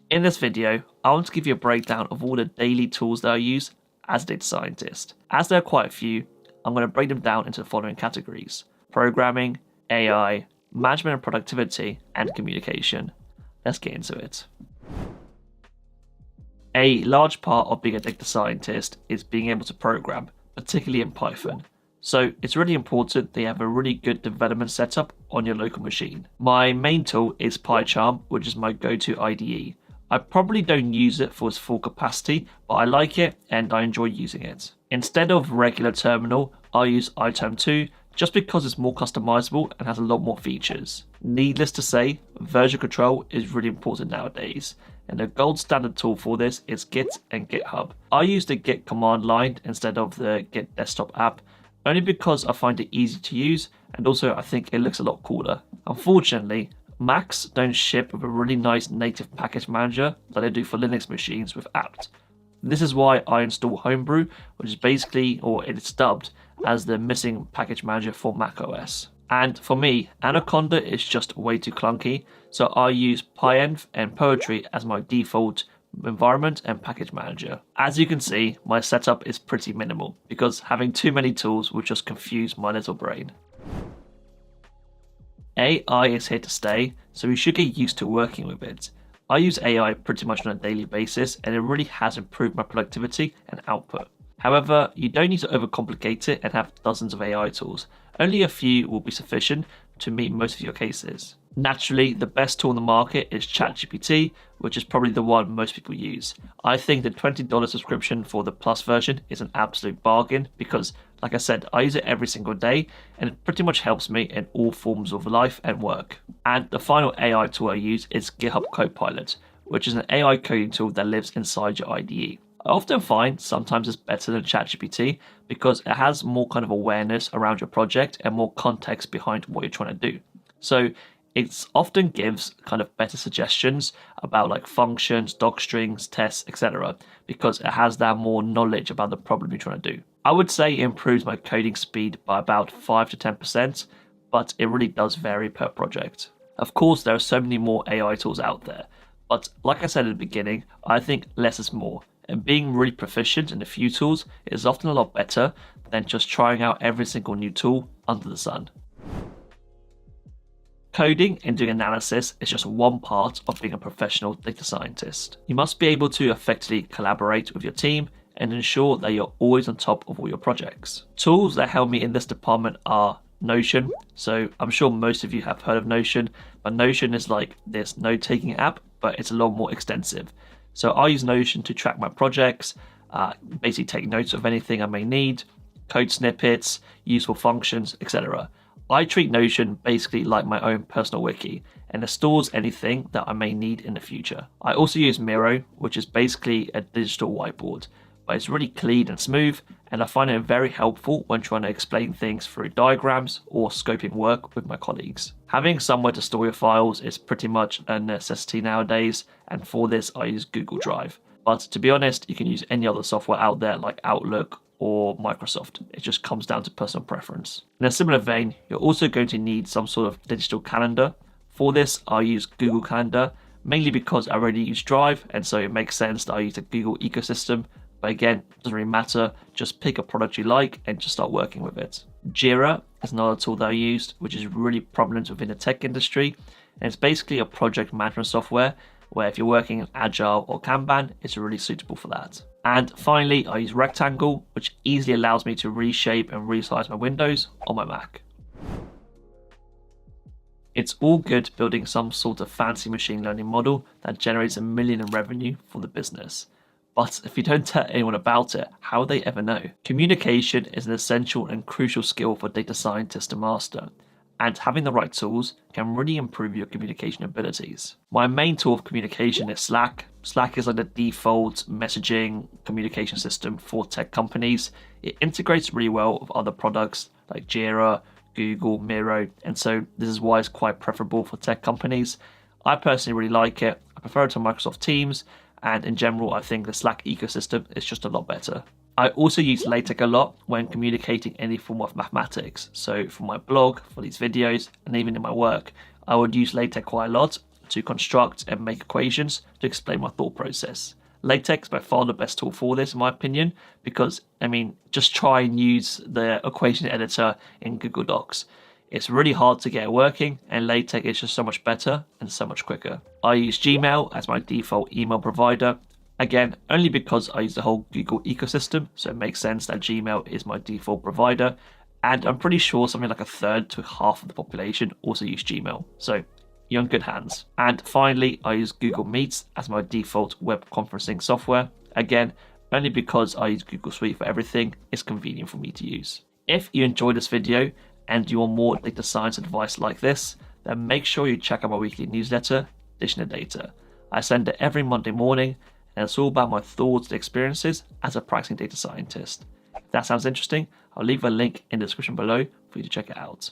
In this video, I want to give you a breakdown of all the daily tools that I use as a data scientist. As there are quite a few, I'm going to break them down into the following categories: programming, AI, management and productivity, and communication. Let's get into it. A large part of being a data scientist is being able to program, particularly in Python. So it's really important that you have a really good development setup on your local machine. My main tool is PyCharm, which is my go-to IDE. I probably don't use it for its full capacity, but I like it and I enjoy using it. Instead of regular terminal, I use iTerm2 just because it's more customizable and has a lot more features. Needless to say, version control is really important nowadays, and the gold standard tool for this is Git and GitHub. I use the Git command line instead of the Git desktop app, only because I find it easy to use and also I think it looks a lot cooler. Unfortunately, Macs don't ship with a really nice native package manager that they do for Linux machines with apt. This is why I install Homebrew, which is basically, or it's dubbed as the missing package manager for macOS. And for me, Anaconda is just way too clunky, so I use PyEnv and Poetry as my default environment and package manager. As you can see, my setup is pretty minimal because having too many tools will just confuse my little brain. AI is here to stay, so we should get used to working with it. I use AI pretty much on a daily basis and it really has improved my productivity and output. However, you don't need to overcomplicate it and have dozens of AI tools. Only a few will be sufficient to meet most of your cases. Naturally, the best tool on the market is ChatGPT, which is probably the one most people use. I think the $20 subscription for the Plus version is an absolute bargain because, like I said, I use it every single day and it pretty much helps me in all forms of life and work. And the final AI tool I use is GitHub Copilot, which is an AI coding tool that lives inside your IDE. I often find sometimes it's better than ChatGPT because it has more kind of awareness around your project and more context behind what you're trying to do. So it often gives kind of better suggestions about like functions, doc strings, tests, etc. because it has that more knowledge about the problem you're trying to do. I would say it improves my coding speed by about 5 to 10%, but it really does vary per project. Of course, there are so many more AI tools out there, but like I said at the beginning, I think less is more. And being really proficient in a few tools is often a lot better than just trying out every single new tool under the sun. Coding and doing analysis is just one part of being a professional data scientist. You must be able to effectively collaborate with your team and ensure that you're always on top of all your projects. Tools that help me in this department are Notion. So I'm sure most of you have heard of Notion, but Notion is like this note-taking app, but it's a lot more extensive. So I use Notion to track my projects, basically take notes of anything I may need, code snippets, useful functions, etc. I treat Notion basically like my own personal wiki, and it stores anything that I may need in the future. I also use Miro, which is basically a digital whiteboard, but it's really clean and smooth, and I find it very helpful when trying to explain things through diagrams or scoping work with my colleagues. Having somewhere to store your files is pretty much a necessity nowadays, and for this I use Google Drive. But to be honest, you can use any other software out there like Outlook or Microsoft. It just comes down to personal preference. In a similar vein, you're also going to need some sort of digital calendar. For this, I use Google Calendar, mainly because I already use Drive, and so it makes sense that I use the Google ecosystem. But again, it doesn't really matter, just pick a product you like and just start working with it. Jira is another tool that I used, which is really prominent within the tech industry, and it's basically a project management software where if you're working in Agile or Kanban, it's really suitable for that. And finally, I use Rectangle, which easily allows me to reshape and resize my windows on my Mac. It's all good building some sort of fancy machine learning model that generates $1 million in revenue for the business. But if you don't tell anyone about it, how will they ever know? Communication is an essential and crucial skill for data scientists to master, and having the right tools can really improve your communication abilities. My main tool of communication is Slack. Slack is like the default messaging communication system for tech companies. It integrates really well with other products like Jira, Google, Miro, and so this is why it's quite preferable for tech companies. I personally really like it. I prefer it to Microsoft Teams, and in general, I think the Slack ecosystem is just a lot better. I also use LaTeX a lot when communicating any form of mathematics. So for my blog, for these videos, and even in my work, I would use LaTeX quite a lot. to construct and make equations to explain my thought process. LaTeX is by far the best tool for this, in my opinion, because, just try and use the equation editor in Google Docs. It's really hard to get it working, and LaTeX is just so much better and so much quicker. I use Gmail as my default email provider. Again, only because I use the whole Google ecosystem, so it makes sense that Gmail is my default provider. And I'm pretty sure something like a third to half of the population also use Gmail. So you're in good hands. And finally, I use Google Meets as my default web conferencing software. Again, only because I use Google Suite for everything, it's convenient for me to use. If you enjoyed this video and you want more data science advice like this, then make sure you check out my weekly newsletter, Dishing the Data. I send it every Monday morning, and it's all about my thoughts and experiences as a practicing data scientist. If that sounds interesting, I'll leave a link in the description below for you to check it out.